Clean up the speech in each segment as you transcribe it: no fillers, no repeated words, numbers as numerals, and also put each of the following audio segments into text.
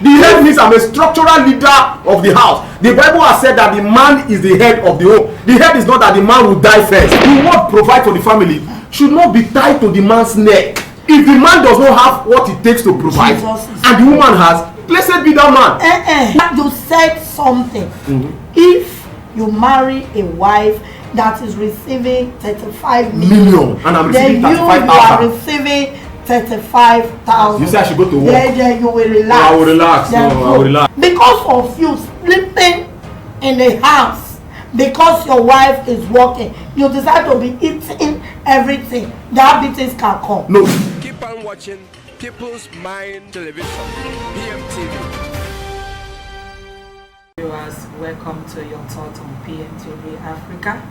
The head means I'm a structural leader of the house. The Bible has said that the man is the head of the home. The head is not that the man will die first. The word provide for the family should not be tied to the man's neck. If the man does not have what it takes to provide, and the woman has, blessed be that man. You said something. If you marry a wife that is receiving 35 million and I'm receiving 35,000, you are receiving 35,000. You say I should go to work. Then you will relax. I will relax. I will relax. Because of you sleeping in the house, because your wife is working, you decide to be eating everything. Diabetes can come. No. Keep on watching People's Mind Television, PMTV. Viewers, welcome to your thought on PMTV Africa.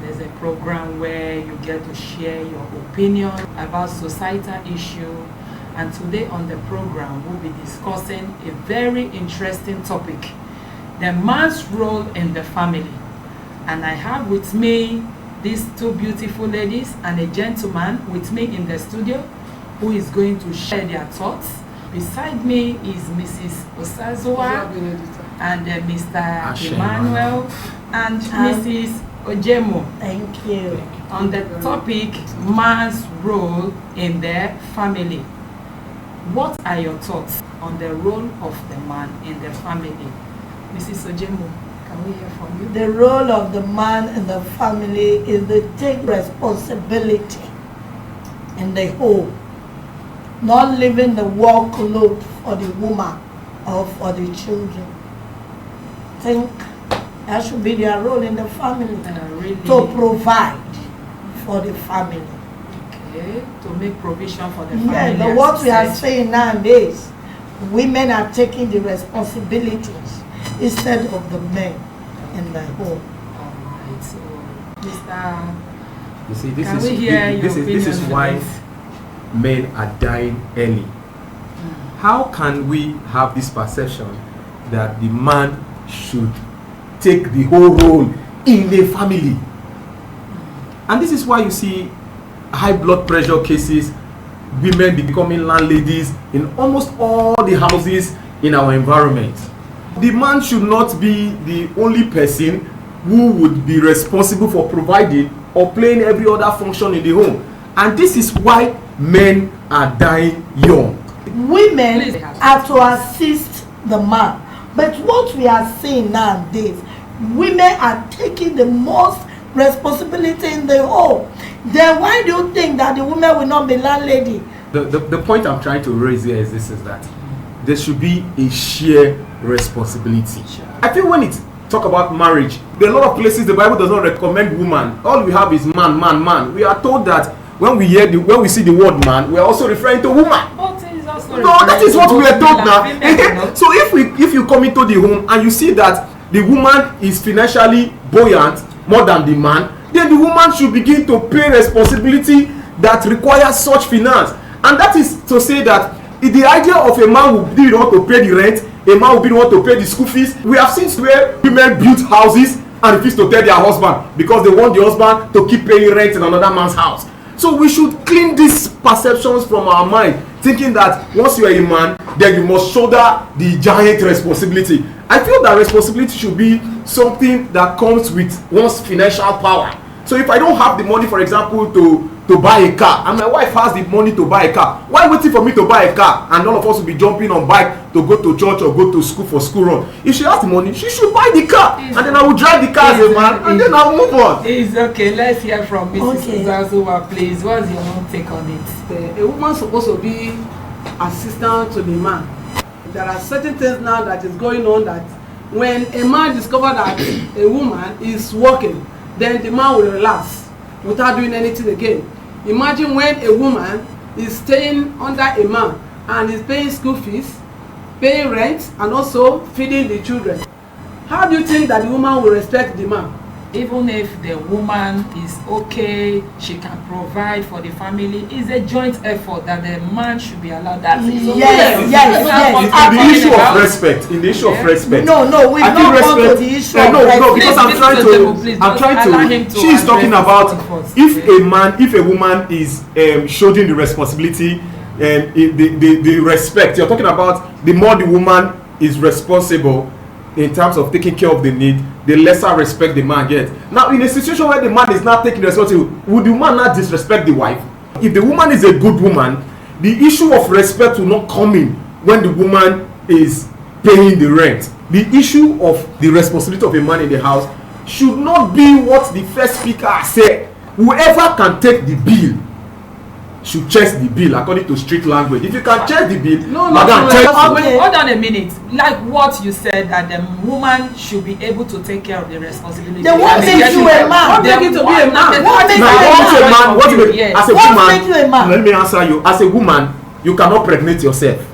There's a program where you get to share your opinion about societal issue, and today on the program we'll be discussing a very interesting topic: the man's role in the family. And I have with me these two beautiful ladies and a gentleman with me in the studio who is going to share their thoughts. Beside me is Mrs. Osazuwa and Mr. Emmanuel and Mrs. Ojemo. Thank you. On the topic, man's role in the family. What are your thoughts on the role of the man in the family? Mrs. Ojemo, can we hear from you? The role of the man in the family is to take responsibility in the home, not leaving the workload for the woman or for the children. I think that should be their role in the family, Really? to provide for the family. Okay, to make provision for the family. Yeah, but what we are saying nowadays, women are taking the responsibilities instead of the men in the home. Alright, so Mr. You see, Can we hear your this is opinion why on this? men are dying early. How can we have this perception that the man should take the whole role in the family? And this is why you see high blood pressure cases, women becoming landladies in almost all the houses in our environment. The man should not be the only person who would be responsible for providing or playing every other function in the home. And this is why men are dying young. Women are to assist the man, but what we are seeing nowadays, women are taking the most responsibility in the home. Then why do you think that the woman will not be landlady? The point I'm trying to raise here is this, is that there should be a shared responsibility. I think when it talk about marriage, there are a lot of places the Bible does not recommend woman. All we have is man, man, man. We are told that when we see the word man, we are also referring to woman. But it is also No, that is what we are told now. Women, So if you come into the home and you see that the woman is financially buoyant more than the man, then the woman should begin to pay responsibility that requires such finance. And that is to say that if the idea of a man will be the one to pay the rent, a man will be the one to pay the school fees. We have seen where women build houses and refuse to tell their husband because they want the husband to keep paying rent in another man's house. So we should clean these perceptions from our mind, thinking that once you are a man, then you must shoulder the giant responsibility. I feel that responsibility should be something that comes with one's financial power. So if I don't have the money, for example, to buy a car, and my wife has the money to buy a car, why waiting for me to buy a car and all of us will be jumping on bike to go to church or go to school for school run? If she has the money, she should buy the car, and then I will drive the car as a man, and then I'll move on. It's okay. Let's hear from Mrs. Osazuwa, please. What's your own take on it? A woman supposed to be assistant to the man. There are certain things now that is going on that when a man discovers that a woman is working, then the man will relax without doing anything again. Imagine when a woman is staying under a man and is paying school fees, paying rent, and also feeding the children. How do you think that the woman will respect the man? Even if the woman is okay, she can provide for the family. It's a joint effort that the man should be allowed that. So Yes. In the issue of respect, No, we don't go to the issue of respect. No, because I'm trying to. She is talking about if a woman is shouldering the responsibility the respect. You're talking about the more the woman is responsible in terms of taking care of the need, the lesser respect the man gets. Now, in a situation where the man is not taking responsibility, would the woman not disrespect the wife? If the woman is a good woman, the issue of respect will not come in when the woman is paying the rent. The issue of the responsibility of a man in the house should not be what the first speaker said. Whoever can take the bill should chest the bill according to street language. If you can chest the bill, hold on a minute. Like what you said, that the woman should be able to take care of the responsibility. They won't make you a man. What make you to be a man? What make you a man? As a woman, let me answer you. As a woman, you cannot pregnate yourself.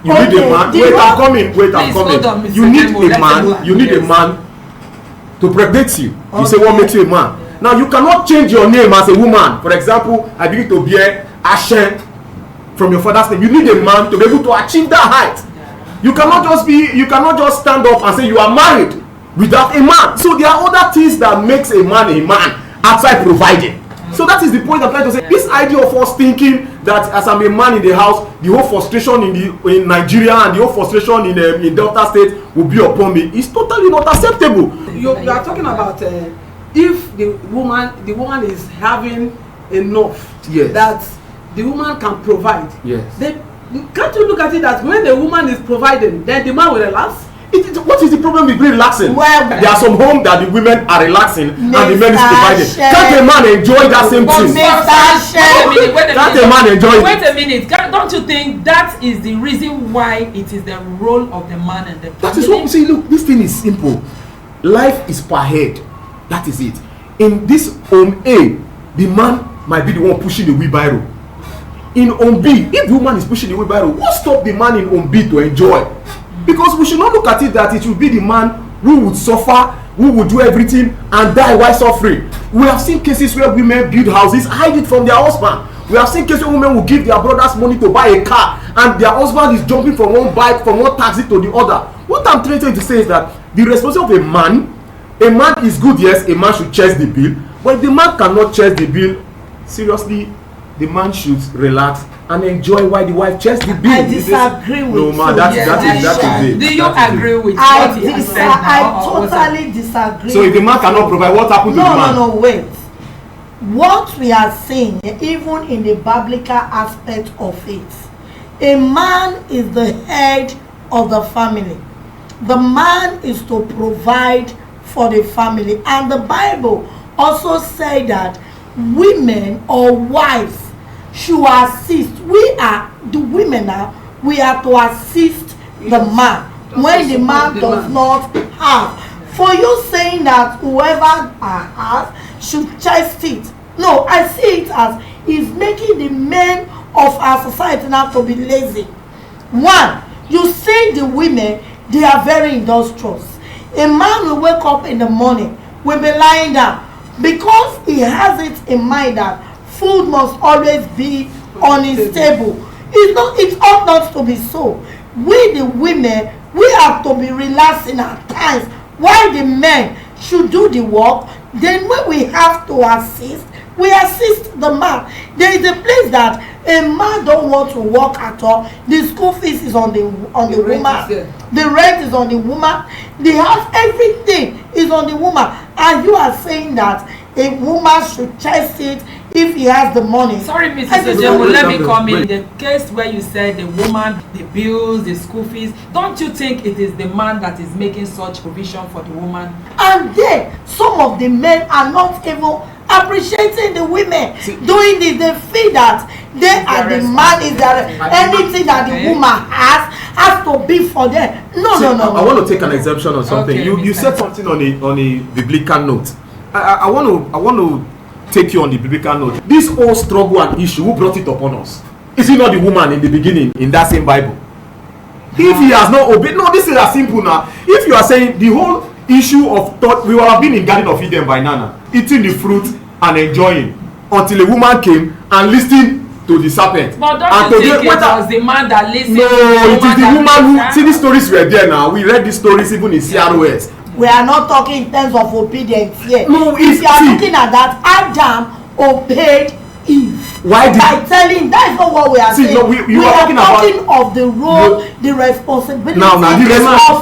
You need a man. Wait, I'm coming. You need a man. You need a man to pregnate you. You say what makes you a man? Now you cannot change your name as a woman. For example, I begin to bear Ashen from your father's name. You need a man to be able to achieve that height. You cannot just stand up and say you are married without a man. So there are other things that makes a man outside providing. So that is the point I'm trying to say. This idea of us thinking that as I'm a man in the house, the whole frustration in Nigeria and the whole frustration in Delta State will be upon me is totally not acceptable. You are talking about if the woman is having enough, yes, that the woman can provide. Yes. Can't you look at it that when the woman is providing, then the man will relax? What is the problem with relaxing? Well, there are some homes that the women are relaxing and the men is providing. Can't a man enjoy that same thing? Can't a man enjoy it? Wait a minute. Don't you think that is the reason why it is the role of the man and the family? That is what we say. Look, this thing is simple. Life is per head. That is it. In this home A, the man might be the one pushing the wheelbarrow. In home B, if the woman is pushing the wheelbarrow, what stop the man in home B to enjoy? Because we should not look at it that it should be the man who would suffer, who would do everything and die while suffering. We have seen cases where women build houses, hide it from their husband. We have seen cases where women will give their brothers money to buy a car and their husband is jumping from one bike, from one taxi to the other. What I'm trying to say is that the responsibility of a man is good, yes, a man should chase the bill, but if the man cannot chase the bill, seriously, the man should relax and enjoy while the wife chests the bill. I disagree with you. No, man, that is it. Do you agree with what he has said now? I totally disagree. So if the man cannot provide, what happens to the man? No, wait. What we are saying, even in the biblical aspect of it, a man is the head of the family. The man is to provide for the family. And the Bible also says that women or wives should assist. We are the women now. We are to assist the man when the man does not have. For you saying that whoever has should chase it. No, I see it as is making the men of our society now to be lazy. One, you see the women, they are very industrious. A man will wake up in the morning, will be lying down because he has it in mind that food must always be on his table. It ought not to be so. We the women, we have to be relaxing at times while the men should do the work. Then when we have to assist, we assist the man. There is a place that a man don't want to work at all. The school fees is on the woman. The rent is on the woman. The house, everything is on the woman. And you are saying that a woman should chase it if he has the money. Sorry, Mrs. Ojemo, let me come in. The case where you said the woman, the bills, the school fees, don't you think it is the man that is making such provision for the woman? And then some of the men are not even appreciating the women doing this. They feel that they are the man, is that anything that the woman has to be for them. No. I want to take an exemption on something. Okay, you said something on a biblical note. I want to take you on the biblical note. This whole struggle and issue, who brought it upon us? Is it not the woman in the beginning in that same Bible? If he has not obeyed, no, this is as simple now. If you are saying the whole issue of thought, we would have been in Garden of Eden by now, eating the fruit and enjoying until a woman came and listened to the serpent. But don't you think it was the man that listened? No, it is the woman who, see, these stories were there now. We read these stories even in CROS. We are not talking in terms of obedience here. No, if you are looking at that, Adam obeyed Eve. Why did by telling? That is not what we are See, saying. no, we are talking about- of the role, the responsibility now the of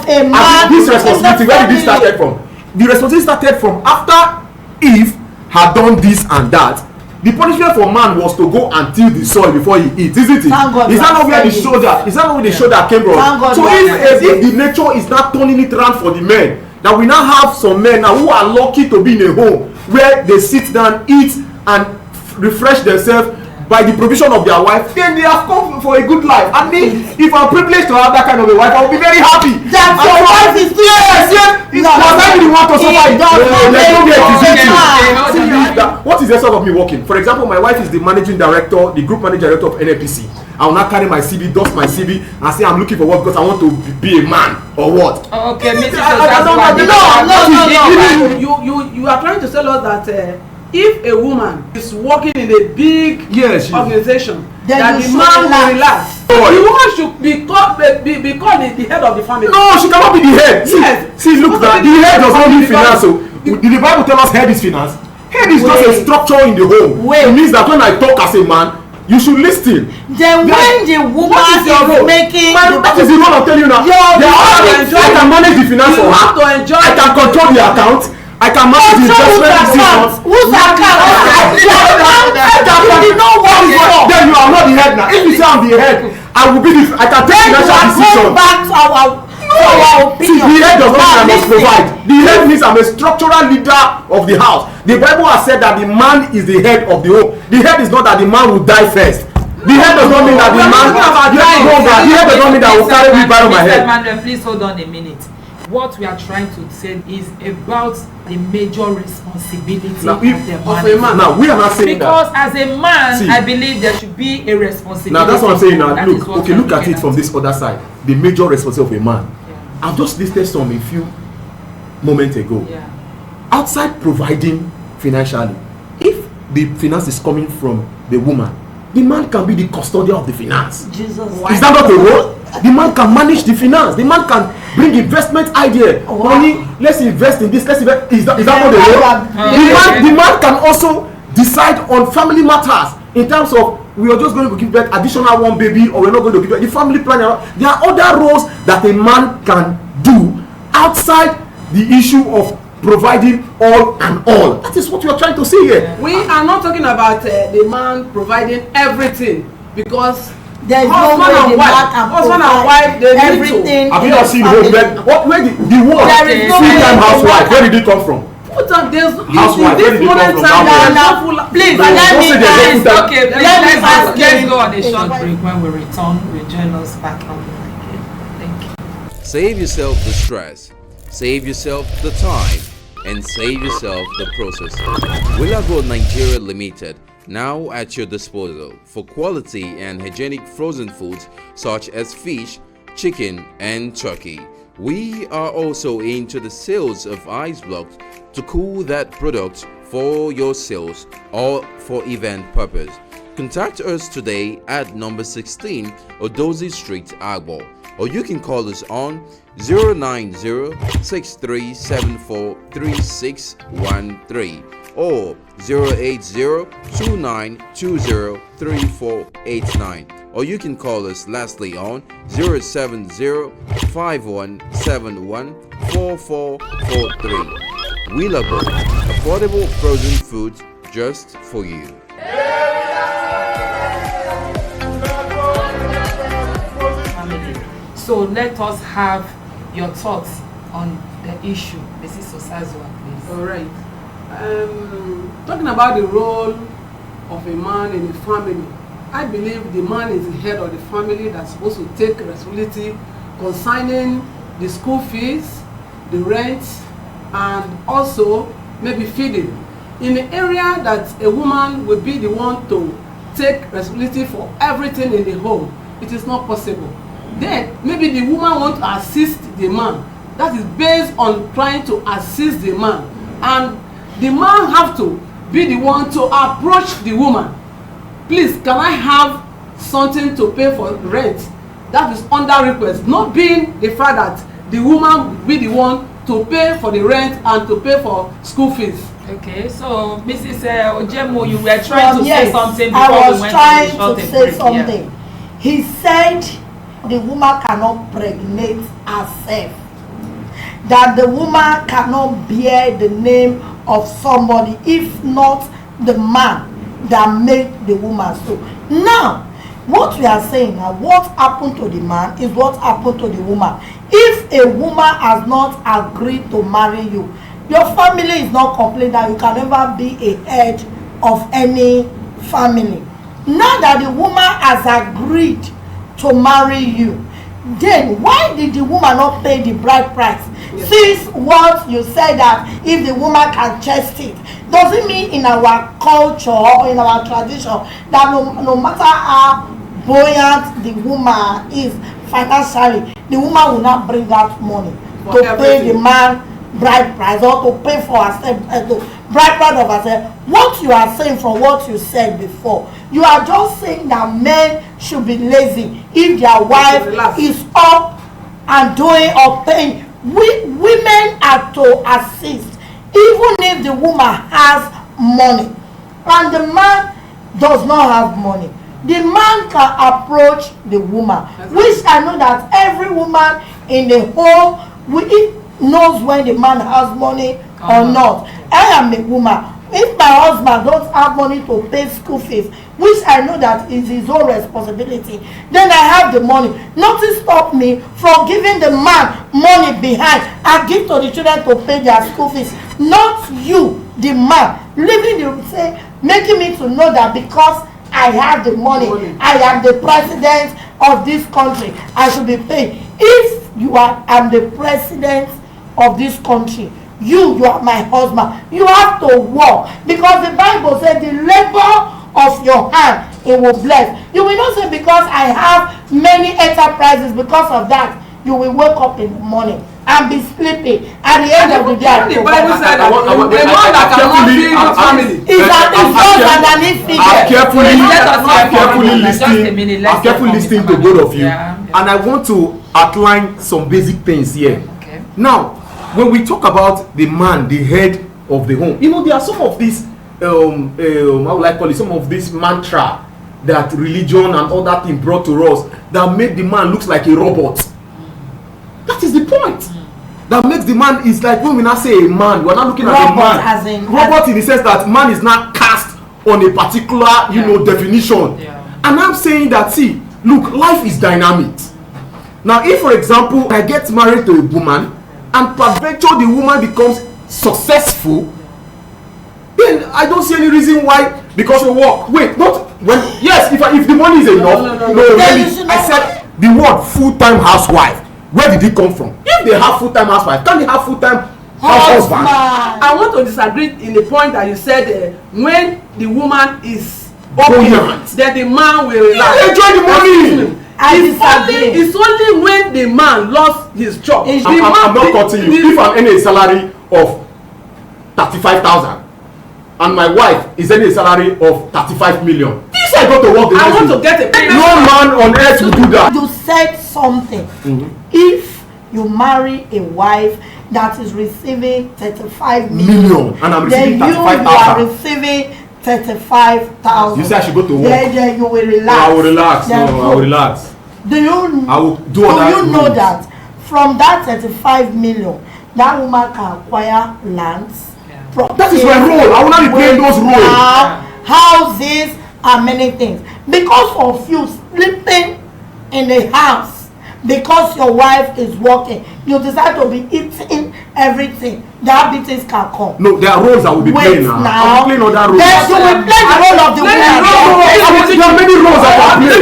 a man. this in the responsibility, where did it family. started from? The responsibility started from after Eve had done this and that. The punishment for man was to go and till the soil before he eats, isn't it? Thank God Is that you not are where the saying shoulder? Is that not where the shoulder came from? Thank God So you are if saying the nature is not turning it around for the men, now we now have some men now who are lucky to be in a home where they sit down, eat, and refresh themselves by the provision of their wife, then they have come for a good life. I mean, if I'm privileged to have that kind of a wife, I will be very happy. That And your so- wife is still- yes, No, was I the one to suffer it? does not There's no make way it is you easy. happy. See, what is the essence of me working? For example, my wife is the managing director, the group managing director of NNPC. I will not carry my CV, dust my CV, and say I'm looking for work because I want to be a man or what? Oh, okay, Mrs. I don't Osazuwa. know. You are trying to tell us that if a woman is working in a big Yes, organization, Then that you the should man will relax. relax. Boy. The woman should be called the head of the family. No, she cannot be the head. See, Yes. see, look, Supposed to that be the head does not the mean family. finance. So, did the Bible tell us head is finance? Head is just a Wait. structure in the home. Wait. It means that when I talk as a man, you should listen. Then when the woman What is your role? is making That is the role I'm telling you now. Your I can manage the finance You for have to her. enjoy I can control the account. I can manage the investment decisions. Whose account? You know what is wrong. Then you are not the head now. If you say I'm the head, I will be the. I can take Then you financial are going decisions. back to our See, opinion. the head does not mean I must Listen. provide. The head means I'm a structural leader of the house. The Bible has said that the man is the head of the home. The head is not that the man will die first. The head does not mean that the We are man. talking about dying. No, the head does not mean that I will carry wheelbarrow on my Mr. head. Emmanuel, please hold on a minute. What we are trying to say is about the major responsibility Now, of if- the of a man. man. Now we are not saying Because that. as a man, See. I believe there should be a responsibility. Now that's what I'm saying. Now That is look, what okay, we are look at looking it from this other side. The major responsibility of a man. Yeah. I've just listed some a few moments ago. Yeah. Outside providing financially, if the finance is coming from the woman, the man can be the custodian of the finance. Jesus. Is that not a role? The man can manage the finance. The man can bring investment idea. Wow. Honey, let's invest in this. Let's invest. Is that not the role? The man can also decide on family matters in terms of we are just going to give birth additional one baby or we're not going to give birth. The family planning. There are other roles that a man can do outside the issue of providing all and all. That is what we are trying to say here. We are not talking about the man providing everything, because There's no husband way and the wife, man can husband and provide wife, they need to. everything. Have you in not the seen home? family. Where the word There is no full-time way housewife? the Where did it come from? Put on this. Housewife, where did This it come modern from? time, Now, there is now, no full- please, No, let don't me say there's no ask. full-time. Okay, please, Let me let's ask go on a you. short break. When we return, we'll join us back on the mic. Thank you. Save yourself the stress, save yourself the time, and save yourself the process. Willago Nigeria Limited, now at your disposal for quality and hygienic frozen foods such as fish, chicken, and turkey. We are also into the sales of ice blocks to cool that product for your sales or for event purpose. Contact us today at number 16 Odozi Street, Agbo, or you can call us on 090-6374-3613 or 080-2920-3489, or you can call us lastly on 070-5171-4443. Willago, affordable frozen foods just for you. Family. So let us have your thoughts on the issue. Mrs. Osazuwa, please. All right. Talking about the role of a man in a family, I believe the man is the head of the family that's supposed to take responsibility concerning the school fees, the rent, and also maybe feeding. In the area that a woman will be the one to take responsibility for everything in the home, it is not possible. Then maybe the woman want to assist the man. That is based on trying to assist the man, and the man have to be the one to approach the woman. Please, can I have something to pay for rent? That is under request, not being the fact that the woman will be the one to pay for the rent and to pay for school fees. Okay, so Mrs. Ojemo, you were trying to say Yes, something before I we was went trying to the short to and say break. something. Yeah. He said the woman cannot pregnate herself. That the woman cannot bear the name of somebody if not the man that made the woman so. Now, what we are saying now, what happened to the man is what happened to the woman. If a woman has not agreed to marry you, your family is not complete, that you can never be a head of any family. Now that the woman has agreed to marry you, then why did the woman not pay the bride price? Yes. Since what you said that if the woman can chest it, does it mean in our culture or in our tradition that no matter how buoyant the woman is financially, the woman will not bring out money for to everything. Pay the man bride price or to pay for herself, to bride price of herself? What you are saying from what you said before, you are just saying that men should be lazy if their wife is up and doing or paying. Women are to assist even if the woman has money and the man does not have money. The man can approach the woman, which I know that every woman in the home knows when the man has money or not. I am a woman. If my husband don't have money to pay school fees, which I know that is his own responsibility, then I have the money. Nothing stop me from giving the man money behind and give to the children to pay their school fees. Not you, the man, making me to know that because I have the money, I am the president of this country, I should be paid. If I'm the president of this country, you are my husband, you have to work, because the Bible said the labor of your hand it will bless. You will not say because I have many enterprises, because of that you will wake up in the morning and be sleeping at the end of the day. The Bible said that a man that cannot feed his family is I'm carefully listening to both of you, and I want to outline some basic things here. Okay. Now, when we talk about the man, the head of the home, you know, there are some of these how would I call it, some of this mantra that religion and all that thing brought to us that made the man looks like a robot. That is the point. That makes the man, is like when we now say a man, we're not looking at a man. Robot in the sense that man is not cast on a particular, definition. Yeah. And I'm saying that, see, look, life is dynamic. Now, if for example I get married to a woman and peradventure the woman becomes successful, then I don't see any reason why, because you work. Wait, not when, yes, if the money is enough. No, really, I said the word full-time housewife. Where did it come from? If they have full-time housewife, can they have full-time husband? I want to disagree in the point that you said when the woman is open, then the man will relax. Enjoy the money. It's only when the man lost his job. I'm not cutting you. If I'm earning a salary of 35,000 and my wife is earning a salary of 35 million, this I go to work. I want to get a payment. No man on earth will do that. You said something. If you marry a wife that is receiving 35 million and I'm receiving 35,000, you are receiving 35,000. You say I should go to work. Then you will relax. I will relax. I will relax. I will do you know that from that 35 million, that woman can acquire lands? That is my role. I will not be playing those roles. Houses and many things. Because of you sleeping in the house, because your wife is working, you decide to be eating everything. Diabetes can come. No, there are roles I will be playing now. I will play other roles. Then you will play the role of the woman. There are many roles I can play.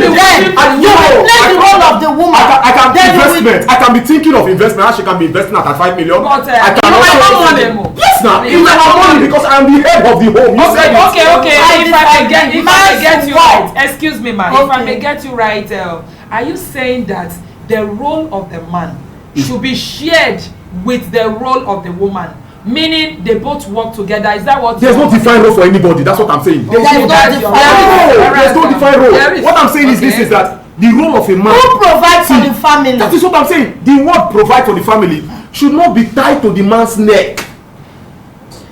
You will play the role of the woman. I can do investment. I can be thinking of investment. She can be investing at 5 million. I can also. Yes, now. It's our money because I am the head of the home. You said it. Okay. If I may get you right, excuse me, ma. If I may get you right, are you saying that the role of the man should be shared with the role of the woman, meaning they both work together? Is that what? There's no defined role for anybody. That's what I'm saying. There's no defined role. What I'm saying is this: is that the role of a man who provides for the family. That is what I'm saying. The word "provide for the family" should not be tied to the man's neck.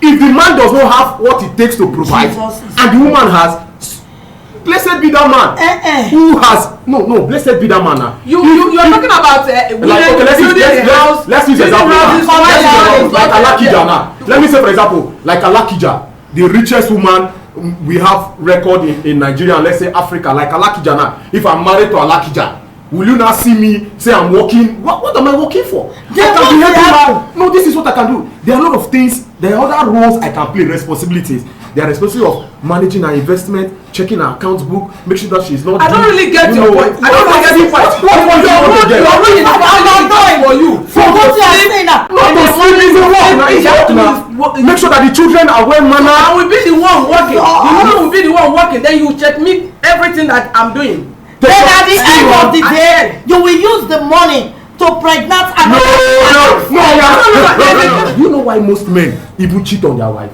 if the man does not have what it takes to provide, and the woman has, blessed be that man who has blessed be that man now. You are talking about let's use example like Alakija now. Let me say for example like Alakija, the richest woman we have record in Nigeria, let's say Africa, like Alakija now. If I'm married to Alakija, will you not see me say I'm working? What am I working for? No, this is what I can do. There are a lot of things. There are other roles I can play, responsibilities. They are responsible of managing her investment, checking her account book, make sure that she's not. I don't really get your point. I don't really get your point. What you want to get? I'm not for you. Not to sleep is the work. Make sure that the children are well mannered. I will be the one working. The woman will be the one working. Then you check me everything that I'm doing. Then at the end of the day, you will use the money to pregnant another. No. You know why most men even cheat on their wife?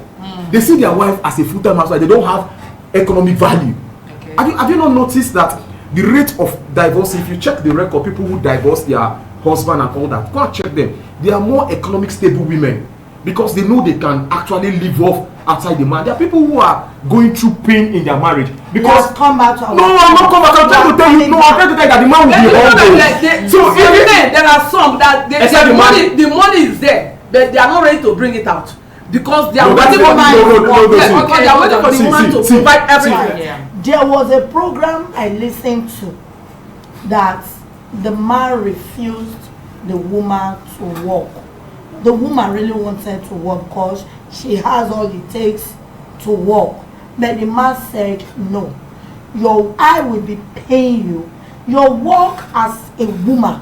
They see their wife as a full-time housewife. They don't have economic value. Okay. Have you not noticed that the rate of divorce, if you check the record, people who divorce their husband and all that, go and check them. They are more economic stable women because they know they can actually live off outside the man. There are people who are going through pain in their marriage because come back to I'm not come back. I'm trying to tell you. No, I'm trying to tell you that the man will be humble. So even there are some that the money is there, but they are not ready to bring it out. Because they are waiting for the woman to provide everything. There was a program I listened to that the man refused the woman to work. The woman really wanted to work because she has all it takes to work. But the man said, no, I will be paying you. Your work as a woman,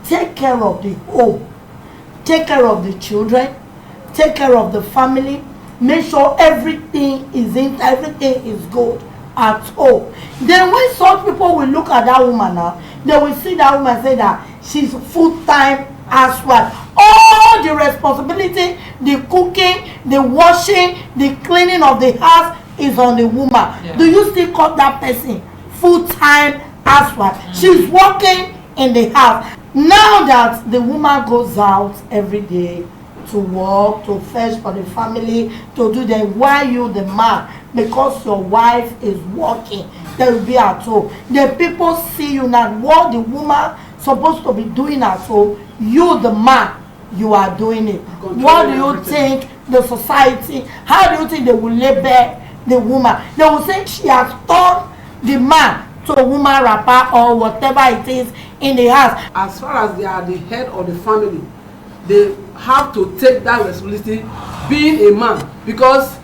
take care of the home, take care of the children, take care of the family, make sure everything is good at home. Then when such people will look at that woman now, they will see that woman say that she's full-time housewife. All the responsibility, the cooking, the washing, the cleaning of the house is on the woman. Yeah. Do you still call that person full-time housewife? She's working in the house. Now that the woman goes out every day to work, to fetch for the family, to do that, why you the man? Because your wife is working, they will be at home. The people see you now, what the woman supposed to be doing at home, you the man, you are doing it. What do you think the society, how do you think they will label the woman? They will say she has turned the man to a woman rapper or whatever it is in the house. As far as they are the head of the family, they have to take that responsibility being a man, because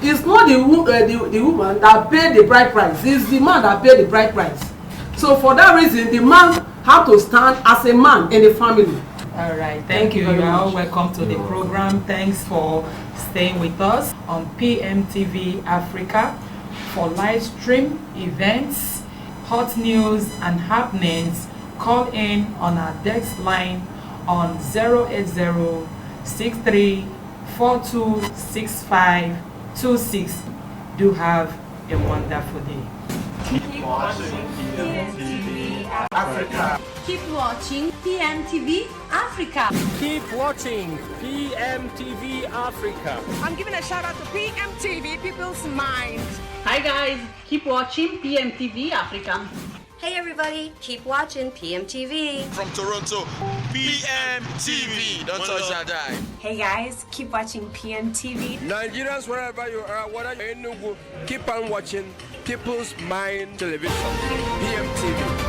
it's not the woman that paid the bride price, it's the man that paid the bride price. So for that reason, the man have to stand as a man in the family. All right, thank you. You are all welcome to the program. Thanks for staying with us on PMTV Africa for live stream events, hot news and happenings. Call in on our desk line on 08063426526. Do have a wonderful day. Keep watching PMTV Africa. Keep watching PMTV Africa. Keep watching PMTV Africa. I'm giving a shout out to PMTV, People's Mind. Hi guys, keep watching PMTV Africa. Hey everybody, keep watching PMTV. From Toronto, PMTV. Don't touch that dime. Hey guys, keep watching PMTV. Nigerians, wherever you are, whether you're in Nugu, keep on watching People's Mind Television, PMTV.